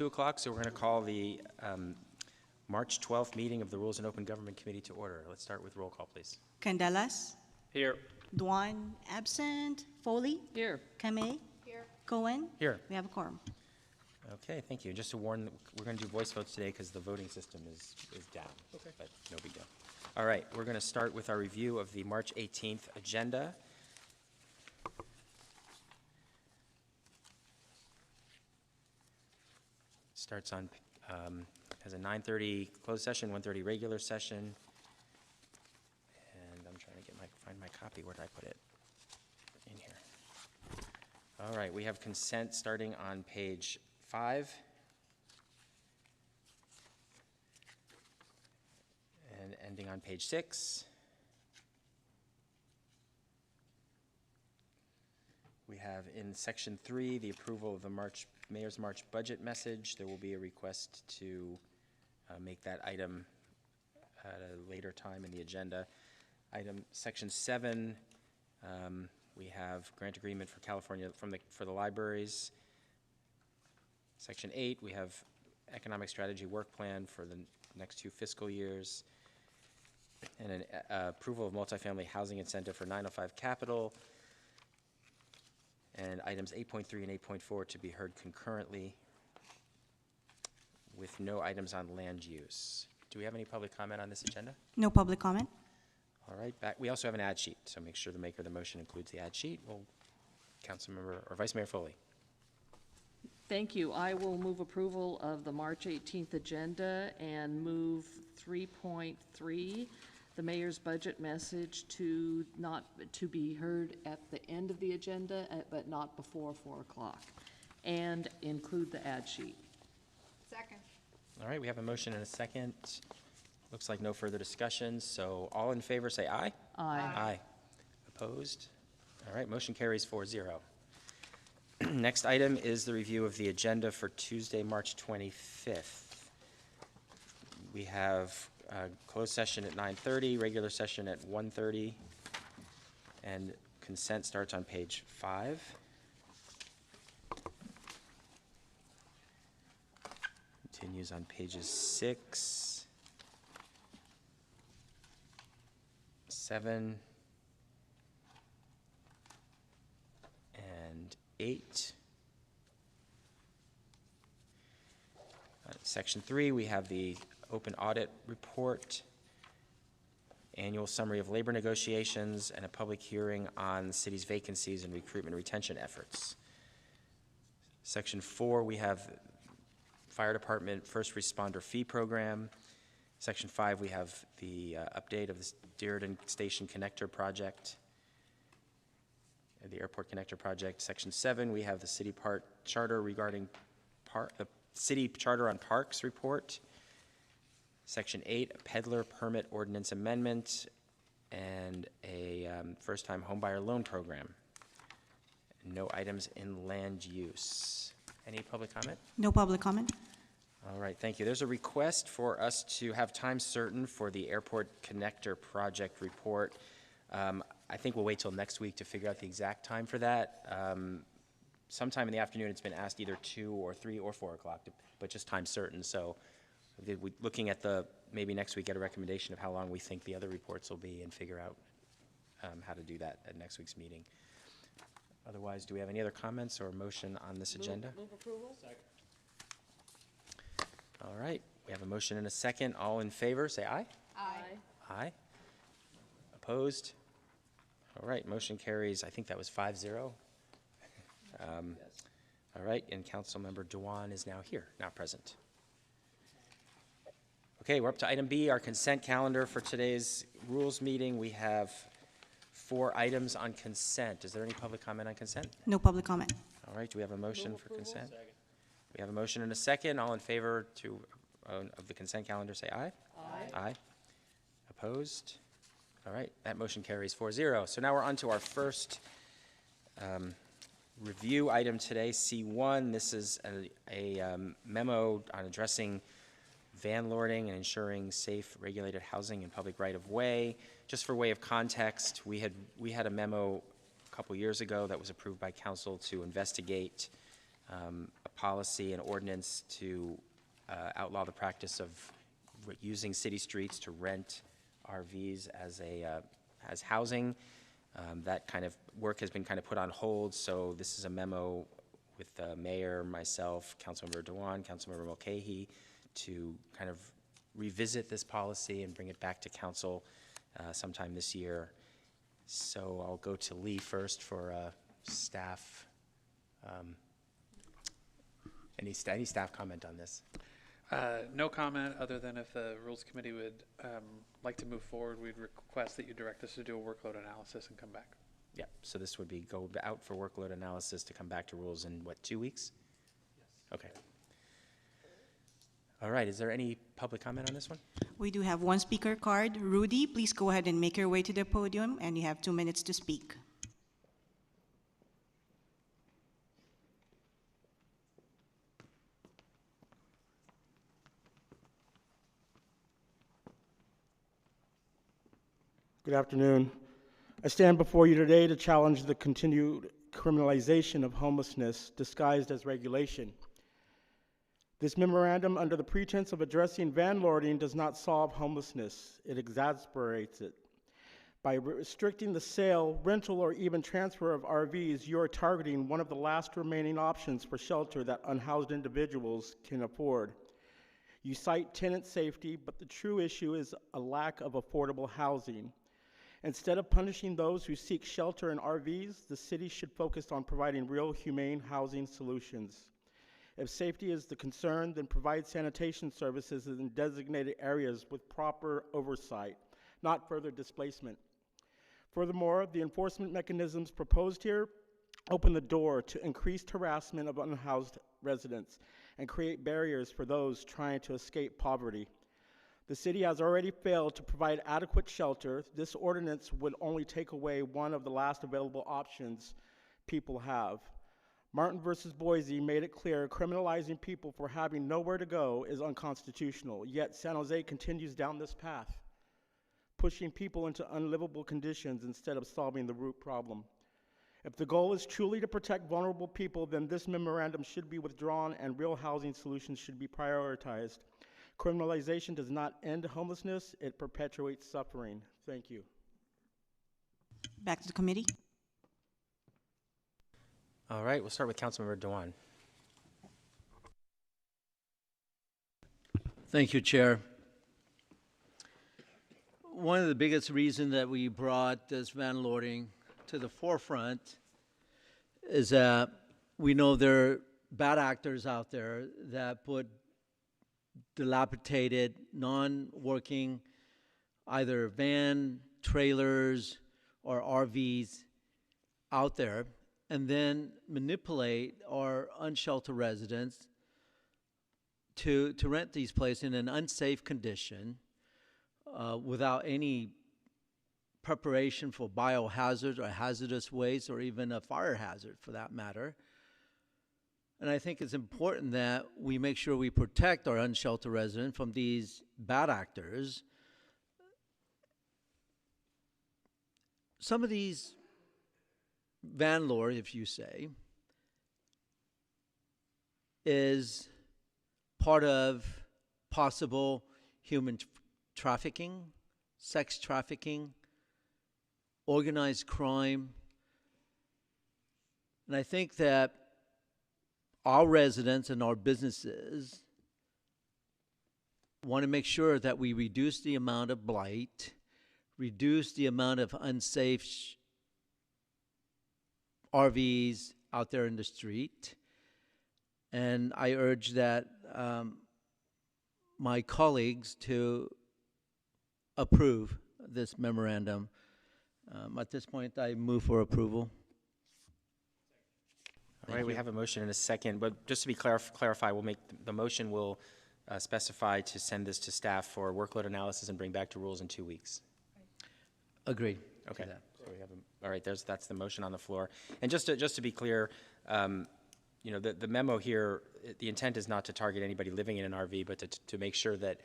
2 o'clock, so we're going to call the March 12th meeting of the Rules and Open Government Committee to order. Let's start with roll call, please. Candelas. Here. Duan, absent. Foley. Here. Kamei. Here. Cohen. Here. We have a quorum. Okay, thank you. Just to warn, we're going to do voice votes today because the voting system is down. Okay. But no big deal. All right, we're going to start with our review of the March 18th agenda. Starts on, has a 9:30 closed session, 1:30 regular session. And I'm trying to find my copy. Where did I put it? In here. All right, we have consent starting on page 5. And ending on page 6. We have in section 3 the approval of the Mayor's March budget message. There will be a request to make that item at a later time in the agenda. Section 7, we have grant agreement for California for the libraries. Section 8, we have economic strategy work plan for the next 2 fiscal years. And an approval of multifamily housing incentive for 905 Capital. And items 8.3 and 8.4 to be heard concurrently with no items on land use. Do we have any public comment on this agenda? No public comment. All right, we also have an ad sheet, so make sure the maker of the motion includes the ad sheet. Well, Councilmember or Vice Mayor Foley. Thank you. I will move approval of the March 18th agenda and move 3.3, the mayor's budget message, to be heard at the end of the agenda, but not before 4 o'clock, and include the ad sheet. Second. All right, we have a motion and a second. Looks like no further discussion, so all in favor say aye. Aye. Aye. Opposed? All right, motion carries 4-0. Next item is the review of the agenda for Tuesday, March 25th. We have a closed session at 9:30, regular session at 1:30, and consent starts on page 5. Continues on pages 6, 7, and 8. Section 3, we have the open audit report, annual summary of labor negotiations, and a public hearing on the city's vacancies and recruitment retention efforts. Section 4, we have fire department first responder fee program. Section 5, we have the update of the Dearden Station Connector project, the airport connector project. Section 7, we have the city charter regarding the city charter on parks report. Section 8, a peddler permit ordinance amendment, and a first-time homebuyer loan program. No items in land use. Any public comment? No public comment. All right, thank you. There's a request for us to have time certain for the airport connector project report. I think we'll wait till next week to figure out the exact time for that. Sometime in the afternoon, it's been asked either 2 or 3 or 4 o'clock, but just time certain. So looking at maybe next week, get a recommendation of how long we think the other reports will be and figure out how to do that at next week's meeting. Otherwise, do we have any other comments or motion on this agenda? Move approval. Second. All right, we have a motion and a second. All in favor, say aye. Aye. Aye. Opposed? All right, motion carries. I think that was 5-0. Yes. All right, and Councilmember Dewan is now present. Okay, we're up to item B, our consent calendar for today's rules meeting. We have 4 items on consent. Is there any public comment on consent? No public comment. All right, do we have a motion Move for approval. consent? Second. We have a motion and a second. All in favor of the consent calendar, say aye. Aye. Aye. Opposed? All right, that motion carries 4-0. So now we're on to our first review item today, C1. This is a memo on addressing vanlording and ensuring safe, regulated housing and public right-of-way. Just for way of context, we had a memo a couple years ago that was approved by council to investigate a policy and ordinance to outlaw the practice of using city streets to rent RVs as housing. That kind of work has been kind of put on hold, so this is a memo with the mayor, myself, Councilmember Dewan, Councilmember Mulcahy, to kind of revisit this policy and bring it back to council sometime this year. So I'll go to Lee first for staff. Any staff comment on this? No comment, other than if the Rules Committee would like to move forward, we'd request that you direct us to do a workload analysis and come back. Yeah, so this would be go out for workload analysis to come back to rules in, what, 2 weeks? Yes. Okay. All right, is there any public comment on this one? We do have one speaker card. Rudy, please go ahead and make your way to the podium, and you have 2 minutes to speak. Good afternoon. I stand before you today to challenge the continued criminalization of homelessness disguised as regulation. This memorandum, under the pretense of addressing landlording, does not solve homelessness. It exacerbates it. By restricting the sale, rental, or even transfer of RVs, you are targeting one of the last remaining options for shelter that unhoused individuals can afford. You cite tenant safety, but the true issue is a lack of affordable housing. Instead of punishing those who seek shelter in RVs, the city should focus on providing real, humane housing solutions. If safety is the concern, then provide sanitation services in designated areas with proper oversight, not further displacement. Furthermore, the enforcement mechanisms proposed here open the door to increased harassment of unhoused residents and create barriers for those trying to escape poverty. The city has already failed to provide adequate shelter. This ordinance would only take away one of the last available options people have. Martin versus Boise made it clear criminalizing people for having nowhere to go is unconstitutional, yet San Jose continues down this path, pushing people into unlivable conditions instead of solving the root problem. If the goal is truly to protect vulnerable people, then this memorandum should be withdrawn and real housing solutions should be prioritized. Criminalization does not end homelessness, it perpetuates suffering. Thank you. Back to the committee. All right, we'll start with Councilmember Dewan. Thank you, Chair. One of the biggest reasons that we brought this landlording to the forefront is that we know there are bad actors out there that put dilapidated, non-working, either van, trailers, or RVs out there, and then manipulate our unsheltered residents to rent these places in an unsafe condition without any preparation for biohazard or hazardous waste or even a fire hazard for that matter. And I think it's important that we make sure we protect our unsheltered residents from these bad actors. Some of these landlords, if you say, is part of possible human trafficking, sex trafficking, organized crime. And I think that our residents and our businesses want to make sure that we reduce the amount of blight, reduce the amount of unsafe RVs out there in the street. And I urge that my colleagues to approve this memorandum. At this point, I move for approval. All right, we have a motion and a second, but just to be clarify, we'll make, the motion will specify to send this to staff for workload analysis and bring back to rules in 2 weeks. Agreed. Okay. So we have all right, that's the motion on the floor. And just to be clear, you know, the memo here, the intent is not to target anybody living in an RV, but to make sure that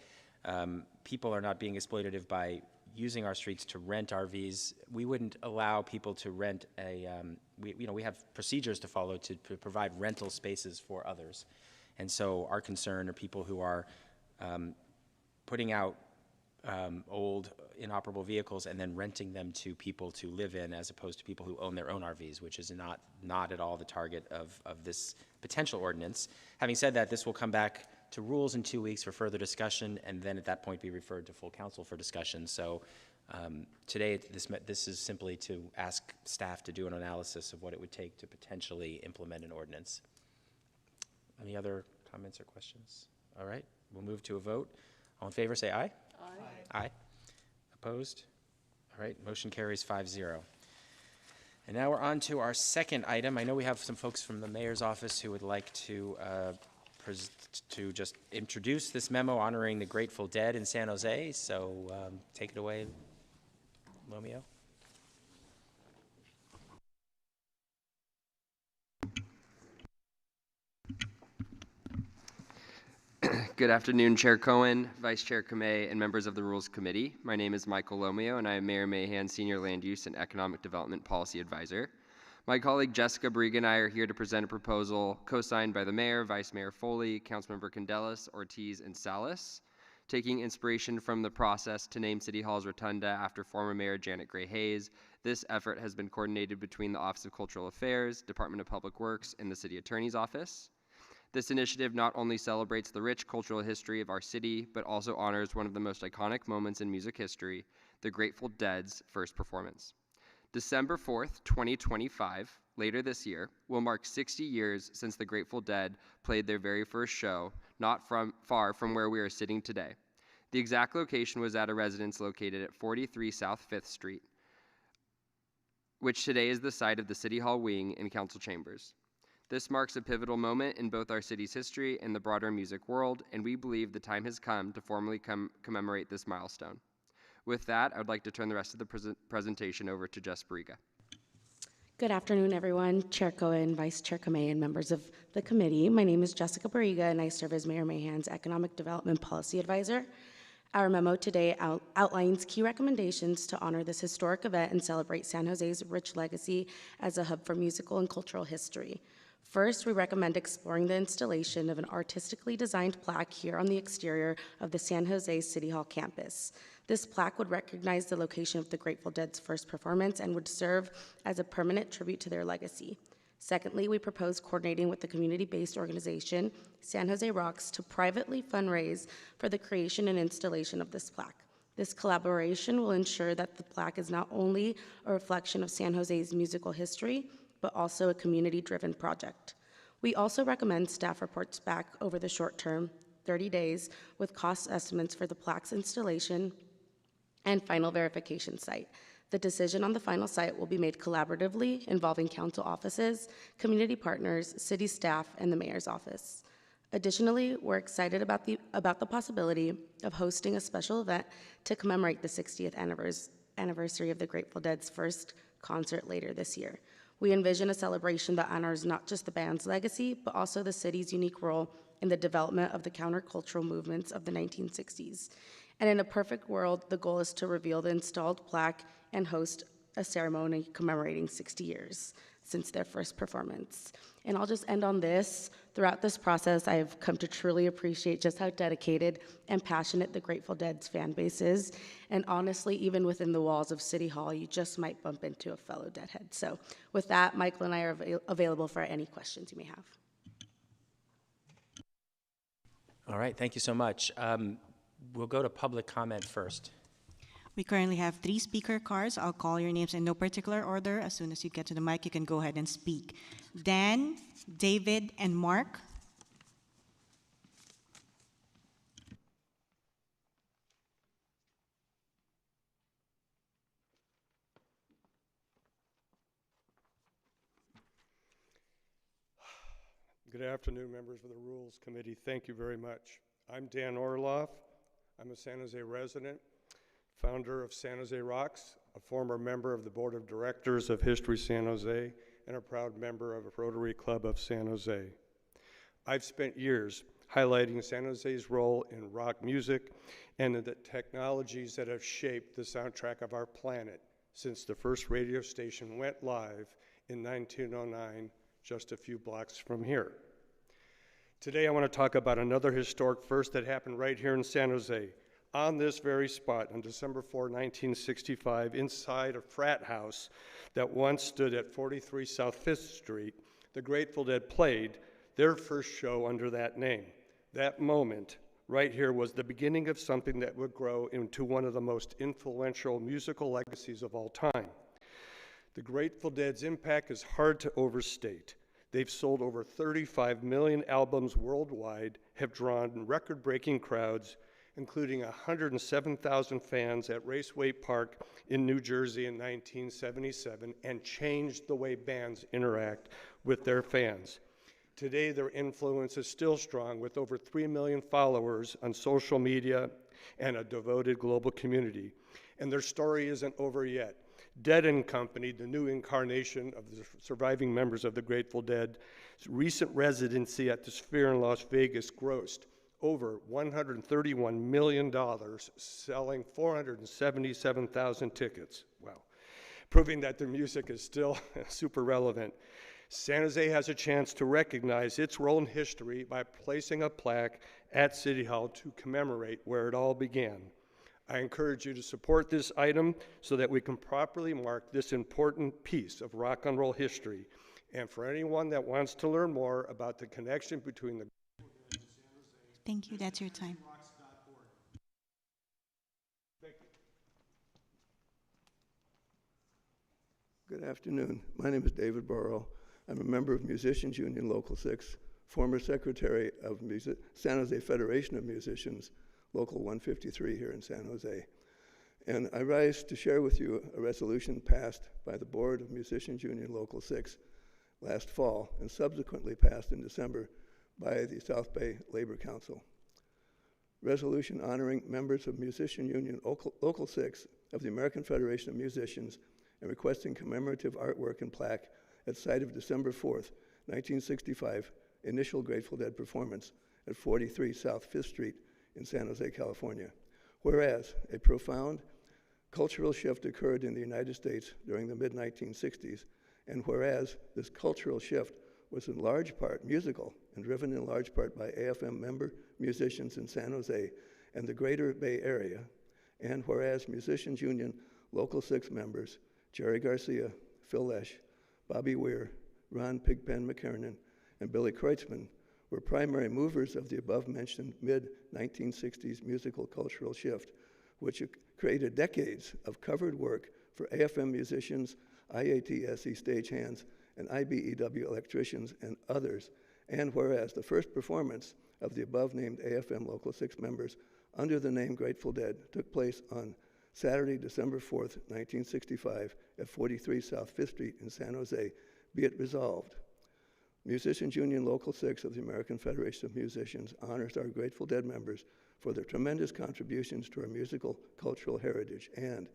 people are not being exploitative by using our streets to rent RVs. We wouldn't allow people to rent a we have procedures to follow to provide rental spaces for others. And so our concern are people who are putting out old inoperable vehicles and then renting them to people to live in, as opposed to people who own their own RVs, which is not at all the target of this potential ordinance. Having said that, this will come back to rules in 2 weeks for further discussion, and then at that point be referred to full council for discussion. So today, this is simply to ask staff to do an analysis of what it would take to potentially implement an ordinance. Any other comments or questions? All right, we'll move to a vote. All in favor, say aye. Aye. Aye. Opposed? All right, motion carries 5-0. And now we're on to our second item. I know we have some folks from the mayor's office who would like to just introduce this memo honoring the Grateful Dead in San Jose. So take it away, Lomeo. Good afternoon, Chair Cohen, Vice Chair Kamei, and members of the Rules Committee. My name is Michael Lomeo, and I am Mayor Mahan's Senior Land Use and Economic Development Policy Advisor. My colleague Jessica Briga and I are here to present a proposal co-signed by the Mayor, Vice Mayor Foley, Councilmember Candelas, Ortiz, and Salas, taking inspiration from the process to name City Hall's Rotunda after former Mayor Janet Gray Hayes. This effort has been coordinated between the Office of Cultural Affairs, Department of Public Works, and the City Attorney's Office. This initiative not only celebrates the rich cultural history of our city, but also honors one of the most iconic moments in music history, the Grateful Dead's first performance. December 4th, 2025, later this year, will mark 60 years since the Grateful Dead played their very first show, not far from where we are sitting today. The exact location was at a residence located at 43 South 5th Street, which today is the site of the City Hall wing and council chambers. This marks a pivotal moment in both our city's history and the broader music world, and we believe the time has come to formally commemorate this milestone. With that, I would like to turn the rest of the presentation over to Jess Briga. Good afternoon, everyone. Chair Cohen, Vice Chair Kamei, and members of the committee. My name is Jessica Briga, and I serve as Mayor Mahan's Economic Development Policy Advisor. Our memo today outlines key recommendations to honor this historic event and celebrate San Jose's rich legacy as a hub for musical and cultural history. First, we recommend exploring the installation of an artistically designed plaque here on the exterior of the San Jose City Hall campus. This plaque would recognize the location of the Grateful Dead's first performance and would serve as a permanent tribute to their legacy. Secondly, we propose coordinating with the community-based organization, San Jose Rocks, to privately fundraise for the creation and installation of this plaque. This collaboration will ensure that the plaque is not only a reflection of San Jose's musical history, but also a community-driven project. We also recommend staff reports back over the short term, 30 days, with cost estimates for the plaque's installation and final verification site. The decision on the final site will be made collaboratively, involving council offices, community partners, city staff, and the mayor's office. Additionally, we're excited about the possibility of hosting a special event to commemorate the 60th anniversary of the Grateful Dead's first concert later this year. We envision a celebration that honors not just the band's legacy, but also the city's unique role in the development of the countercultural movements of the 1960s. And in a perfect world, the goal is to reveal the installed plaque and host a ceremony commemorating 60 years since their first performance. And I'll just end on this. Throughout this process, I've come to truly appreciate just how dedicated and passionate the Grateful Dead's fan base is. And honestly, even within the walls of City Hall, you just might bump into a fellow Deadhead. So with that, Michael and I are available for any questions you may have. All right, thank you so much. We'll go to public comment first. We currently have 3 speaker cards. I'll call your names in no particular order. As soon as you get to the mic, you can go ahead and speak. Dan, David, and Mark. Good afternoon, members of the Rules Committee. Thank you very much. I'm Dan Orloff. I'm a San Jose resident, founder of San Jose Rocks, a former member of the Board of Directors of History San Jose, and a proud member of Rotary Club of San Jose. I've spent years highlighting San Jose's role in rock music and in the technologies that have shaped the soundtrack of our planet since the first radio station went live in 1909, just a few blocks from here. Today I want to talk about another historic first that happened right here in San Jose, on this very spot on December 4, 1965, inside a frat house that once stood at 43 South 5th Street. The Grateful Dead played their first show under that name. That moment right here was the beginning of something that would grow into one of the most influential musical legacies of all time. The Grateful Dead's impact is hard to overstate. They've sold over 35 million albums worldwide, have drawn record-breaking crowds, including 107,000 fans at Raceway Park in New Jersey in 1977, and changed the way bands interact with their fans. Today, their influence is still strong, with over 3 million followers on social media and a devoted global community. And their story isn't over yet. Dead & Company, the new incarnation of the surviving members of the Grateful Dead's recent residency at the Sphere in Las Vegas grossed over $131 million, selling 477,000 tickets. Wow. Proving that their music is still super relevant. San Jose has a chance to recognize its role in history by placing a plaque at City Hall to commemorate where it all began. I encourage you to support this item so that we can properly mark this important piece of rock and roll history. And for anyone that wants to learn more about the connection between the Thank you. That's your time. Thank you. Good afternoon. My name is David Burrow. I'm a member of Musicians Union Local 6, former secretary of San Jose Federation of Musicians, Local 153 here in San Jose. And I rise to share with you a resolution passed by the Board of Musicians Union Local 6 last fall and subsequently passed in December by the South Bay Labor Council. Resolution honoring members of Musician Union Local 6 of the American Federation of Musicians and requesting commemorative artwork and plaque at site of December 4th, 1965, initial Grateful Dead performance at 43 South 5th Street in San Jose, California. Whereas a profound cultural shift occurred in the United States during the mid-1960s, and whereas this cultural shift was in large part musical and driven in large part by AFM member musicians in San Jose and the greater Bay Area, and whereas Musicians Union Local 6 members, Jerry Garcia, Phil Lesh, Bobby Weir, Ron Pigpen McKernan, and Billy Kreutzmann were primary movers of the above-mentioned mid-1960s musical cultural shift, which created decades of covered work for AFM musicians, IATSE stagehands, and IBEW electricians and others, and whereas the first performance of the above-named AFM Local 6 members under the name Grateful Dead took place on Saturday, December 4th, 1965, at 43 South 5th Street in San Jose, be it resolved. Musicians Union Local 6 of the American Federation of Musicians honors our Grateful Dead members for their tremendous contributions to our musical cultural heritage, and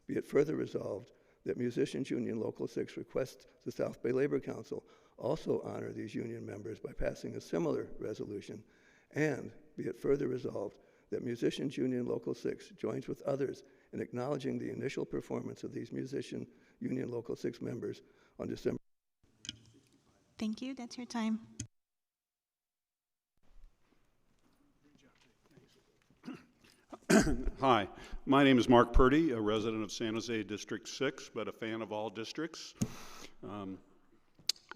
be it further resolved that Musicians Union Local 6 requests the South Bay Labor Council also honor these union members by passing a similar resolution, and be it further resolved that Musicians Union Local 6 joins with others in acknowledging the initial performance of these Musician Union Local 6 members on December. Thank you. That's your time. Hi, my name is Mark Purdy, a resident of San Jose District 6, but a fan of all districts.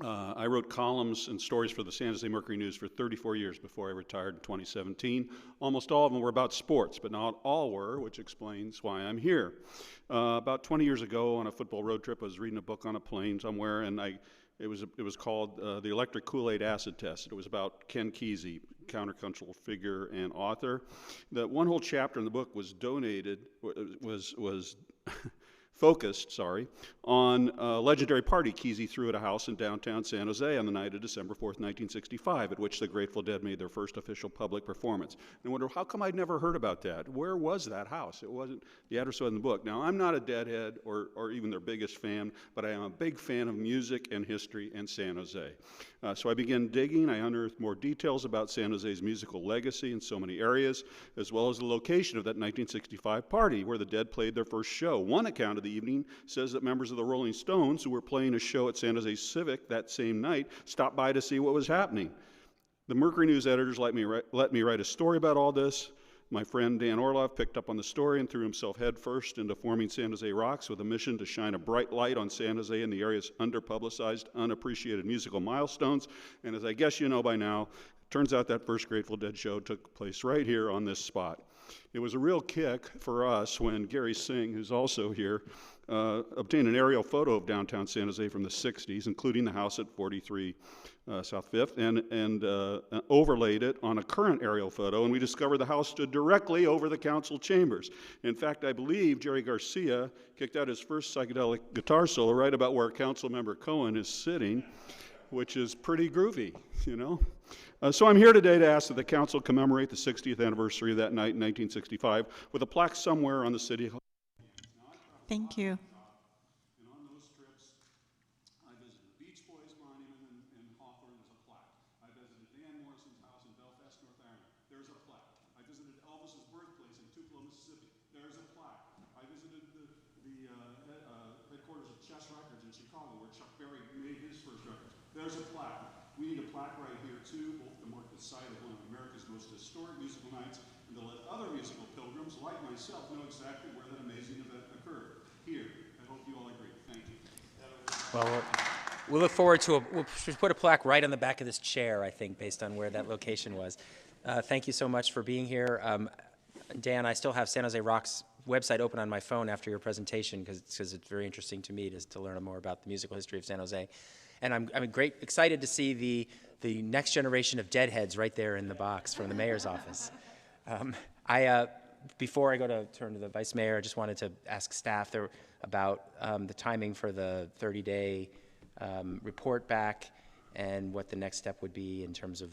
I wrote columns and stories for the San Jose Mercury News for 34 years before I retired in 2017. Almost all of them were about sports, but not all were, which explains why I'm here. About 20 years ago on a football road trip, I was reading a book on a plane somewhere, and it was called The Electric Kool-Aid Acid Test. It was about Ken Kesey, countercultural figure and author. The one whole chapter in the book was focused on a legendary party Kesey threw at a house in downtown San Jose on the night of December 4th, 1965, at which the Grateful Dead made their first official public performance. And I wonder, how come I'd never heard about that? Where was that house? It wasn't, the address was in the book. Now, I'm not a Deadhead or even their biggest fan, but I am a big fan of music and history and San Jose. So I began digging. I unearthed more details about San Jose's musical legacy in so many areas, as well as the location of that 1965 party where the Dead played their first show. One account of the evening says that members of the Rolling Stones, who were playing a show at San Jose Civic that same night, stopped by to see what was happening. The Mercury News editors let me write a story about all this. My friend Dan Orloff picked up on the story and threw himself headfirst into forming San Jose Rocks with a mission to shine a bright light on San Jose and the area's underpublicized, unappreciated musical milestones. And as I guess you know by now, it turns out that first Grateful Dead show took place right here on this spot. It was a real kick for us when Gary Singh, who's also here, obtained an aerial photo of downtown San Jose from the 60s, including the house at 43 South 5th, and overlaid it on a current aerial photo, and we discovered the house stood directly over the council chambers. In fact, I believe Jerry Garcia kicked out his first psychedelic guitar solo right about where Council Member Cohen is sitting, which is pretty groovy, you know? So I'm here today to ask that the council commemorate the 60th anniversary of that night in 1965 with a plaque somewhere on the city hall. Thank you. And on those trips, I visited the Beach Boys Monument in Hawthorne, there's a plaque. I visited Dan Morrison's house in Belfast, North Ireland, there's a plaque. I visited Elvis's birthplace in Tupelo, Mississippi, there's a plaque. I visited the headquarters of Chess Records in Chicago, where Chuck Berry made his first records. There's a plaque. We need a plaque right here, too, both to mark the site of one of America's most historic musical nights and to let other musical pilgrims, like myself, know exactly where that amazing event occurred. Here. I hope you all agree. Thank you. Well, we'll look forward to we'll put a plaque right on the back of this chair, I think, based on where that location was. Thank you so much for being here. Dan, I still have San Jose Rocks website open on my phone after your presentation because it's very interesting to me to learn more about the musical history of San Jose. And I'm excited to see the next generation of Deadheads right there in the box from the mayor's office. Before I turn to the vice mayor, I just wanted to ask staff there about the timing for the 30-day report back and what the next step would be in terms of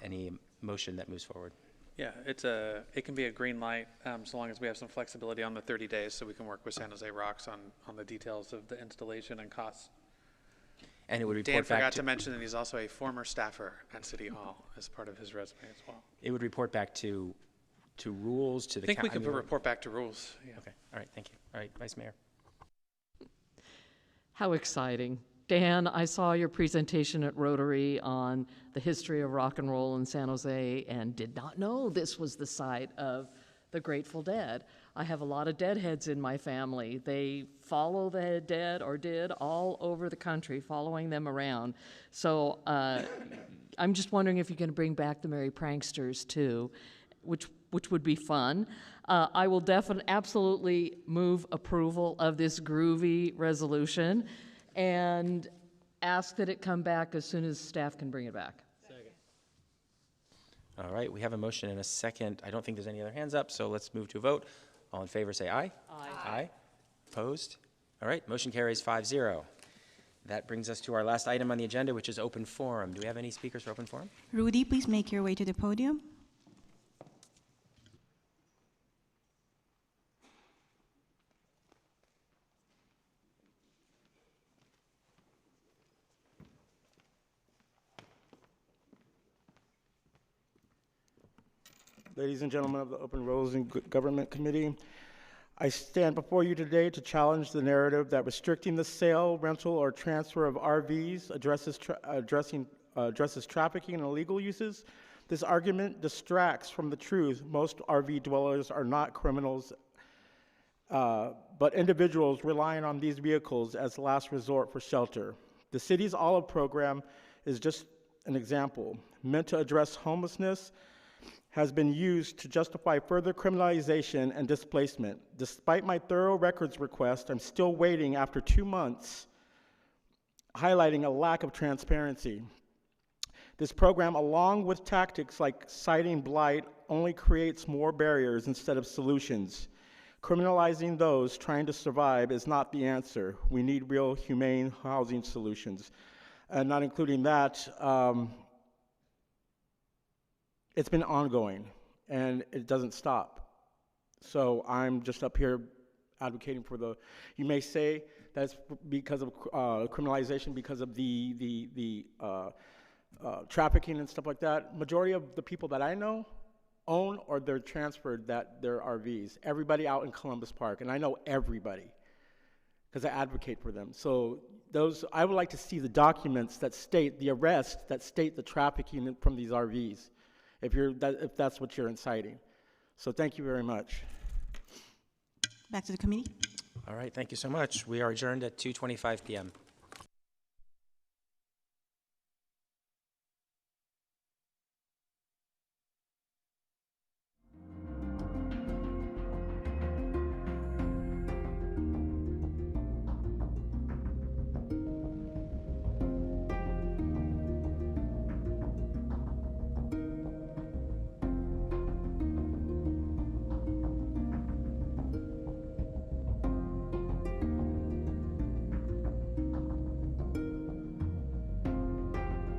any motion that moves forward. Yeah, it can be a green light so long as we have some flexibility on the 30 days so we can work with San Jose Rocks on the details of the installation and costs. And it would report Dan back forgot to mention that he's also a former staffer at City Hall as part of his resume as well. It would report back to rules, to the I think we could report back to rules. Yeah. Okay, all right, thank you. All right, Vice Mayor. How exciting. Dan, I saw your presentation at Rotary on the history of rock and roll in San Jose and did not know this was the site of the Grateful Dead. I have a lot of Deadheads in my family. They follow the Dead, or did, all over the country, following them around. So I'm just wondering if you can bring back the Merry Pranksters too, which would be fun. I will absolutely move approval of this groovy resolution and ask that it come back as soon as staff can bring it back. All right, we have a motion and a second. I don't think there's any other hands up, so let's move to a vote. All in favor, say aye. Aye. Aye. Opposed? All right, motion carries 5-0. That brings us to our last item on the agenda, which is open forum. Do we have any speakers for open forum? Rudy, please make your way to the podium. Ladies and gentlemen of the Open Rules and Government Committee, I stand before you today to challenge the narrative that restricting the sale, rental, or transfer of RVs addresses trafficking and illegal uses. This argument distracts from the truth. Most RV dwellers are not criminals, but individuals relying on these vehicles as last resort for shelter. The city's Olive program is just an example. Meant to address homelessness, has been used to justify further criminalization and displacement. Despite my thorough records request, I'm still waiting after 2 months, highlighting a lack of transparency. This program, along with tactics like citing blight, only creates more barriers instead of solutions. Criminalizing those trying to survive is not the answer. We need real humane housing solutions. And not including that, it's been ongoing, and it doesn't stop. So I'm just up here advocating for you may say that's because of criminalization, because of the trafficking and stuff like that. Majority of the people that I know own or they're transferred their RVs. Everybody out in Columbus Park, and I know everybody. because I advocate for them. So those, I would like to see the documents that state, the arrest that state the trafficking from these RVs, if that's what you're inciting. So thank you very much. Back to the committee. All right, thank you so much. We are adjourned at 2:25 p.m.